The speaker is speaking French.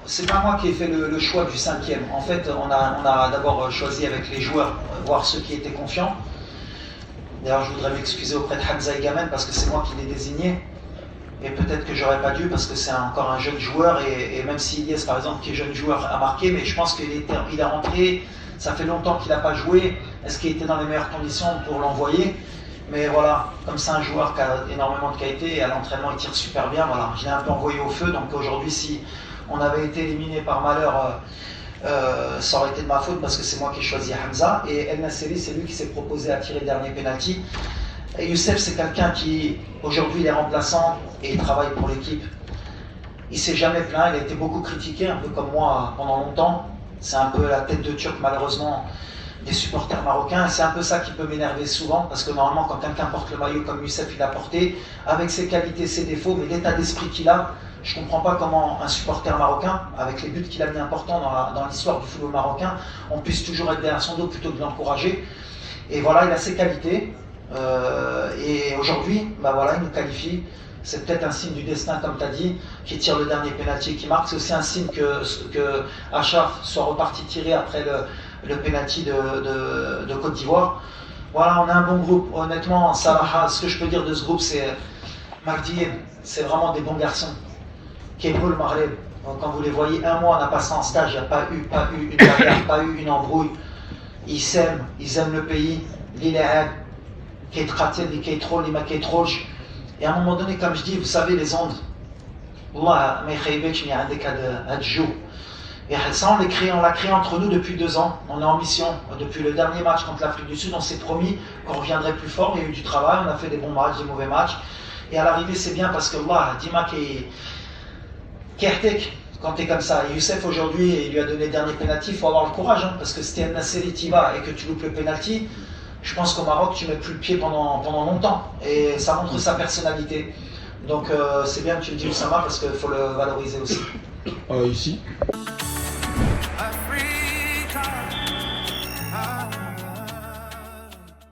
c'est pas moi qui ai fait le choix du 5e. En fait, on a d'abord choisi avec les joueurs, voir ceux qui étaient confiants. D'ailleurs, je voudrais m'excuser auprès de Hamza Egamen parce que c'est moi qui l'ai désigné. Et peut-être que j'aurais pas dû parce que c'est encore un jeune joueur. Et même si Ilyes, par exemple, qui est jeune joueur, a marqué, mais je pense qu'il est rentré, ça fait longtemps qu'il n'a pas joué. Est-ce qu'il était dans les meilleures conditions pour l'envoyer? Mais voilà, comme c'est un joueur qui a énormément de qualité et à l'entraînement il tire super bien, voilà, je l'ai un peu envoyé au feu. Donc aujourd'hui, si on avait été éliminé par malheur, ça aurait été de ma faute parce que c'est moi qui ai choisi Hamza. Et El Nasseri, c'est lui qui s'est proposé à tirer le dernier penalty. Et Youssef, c'est quelqu'un qui aujourd'hui est remplaçant et il travaille pour l'équipe. Il s'est jamais plaint, il a été beaucoup critiqué, un peu comme moi pendant longtemps. C'est un peu la tête de Turc malheureusement des supporters marocains. C'est un peu ça qui peut m'énerver souvent, parce que normalement quand quelqu'un porte le maillot comme Youssef il l'a porté, avec ses qualités, ses défauts, mais l'état d'esprit qu'il a, je ne comprends pas comment un supporter marocain, avec les buts qu'il a mis importants dans l'histoire du football marocain, on puisse toujours être derrière son dos plutôt que de l'encourager. Et voilà, il a ses qualités. Et aujourd'hui, bah voilà, il nous qualifie. C'est peut-être un signe du destin, comme tu as dit, qui tire le dernier pénalty et qui marque. C'est aussi un signe que Achraf soit reparti tirer après le pénalty de Côte d'Ivoire. Voilà, on a un bon groupe. Honnêtement, Salah, ce que je peux dire de ce groupe, c'est Magdi, c'est vraiment des bons garçons. Kébrul, Marleb, quand vous les voyez, un mois on a passé en stage, il n'y a pas eu une bagarre, pas eu une embrouille. Ils s'aiment, ils aiment le pays. L'Iléad, Kétratel, les Kétrol, les Makétroj. Et à un moment donné, comme je dis, vous savez, les ondes, Allah, et ça, on l'a créé entre nous depuis 2 ans. On est en mission. Depuis le dernier match contre l'Afrique du Sud, on s'est promis qu'on reviendrait plus fort. Il y a eu du travail, on a fait des bons matchs, des mauvais matchs. Et à l'arrivée, c'est bien parce que Allah, Dima Kertek, quand tu es comme ça, et Youssef aujourd'hui, il lui a donné le dernier pénalty, il faut avoir le courage, hein, parce que si tu es un Nasseri Tiva et que tu loupes le pénalty, je pense qu'au Maroc, tu ne mets plus le pied pendant longtemps. Et ça montre sa personnalité. Donc c'est bien que tu le dis, Oussama, parce qu'il faut le valoriser aussi. Ici